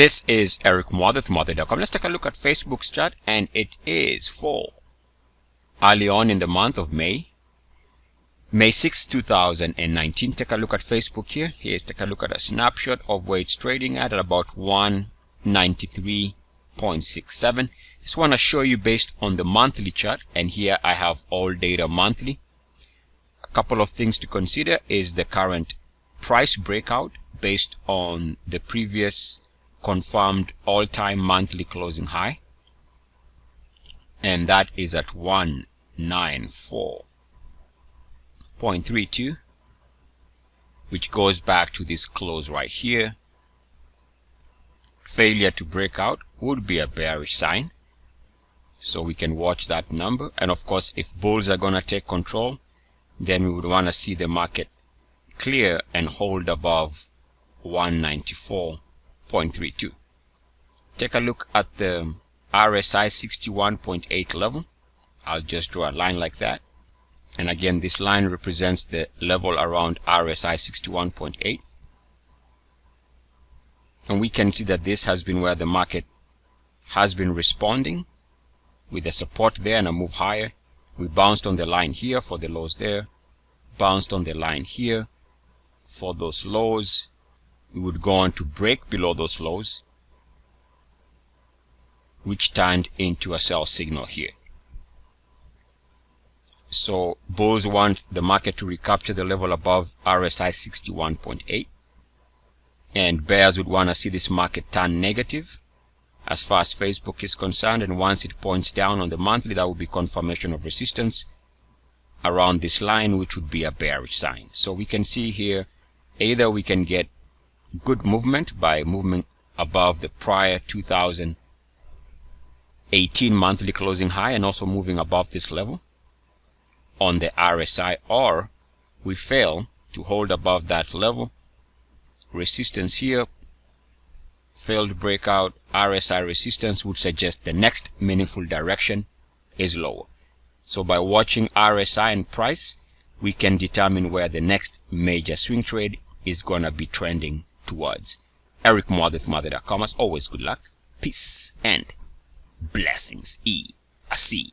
This is Eric Mother, Mother.com. Let's take a look at Facebook's chart, and it is for early on in the month of May 6, 2019. Take a look at Facebook here. Take a look at a snapshot of where it's trading at about 193.67. Just want to show you based on the monthly chart, and here I have all data monthly. A couple of things to consider is the current price breakout based on the previous confirmed all-time monthly closing high, and that is at 194.32, which goes back to this close right here. Failure to break out would be a bearish sign, so we can watch that number. And of course, if bulls are gonna take control, then we would want to see the market clear and hold above 194.32. Take a look at the RSI 61.8 level. I'll just draw a line like that, and again this line represents the level around RSI 61.8, and we can see that this has been where the market has been responding with a support there and a move higher. We bounced on the line here for the lows there, bounced on the line here for those lows. We would go on to break below those lows, which turned into a sell signal here. So bulls want the market to recapture the level above RSI 61.8, and bears would want to see this market turn negative as far as Facebook is concerned, and once it points down on the monthly, that will be confirmation of resistance around this line, which would be a bearish sign. So we can see here, either we can get good movement by moving above the prior 2018 monthly closing high and also moving above this level on the RSI, or we fail to hold above that level. Resistance here, failed breakout, RSI resistance would suggest the next meaningful direction is lower. So by watching RSI and price, we can determine where the next major swing trade is gonna be trending towards. Eric Mother.com. As always, good luck, peace, and blessings. ESS.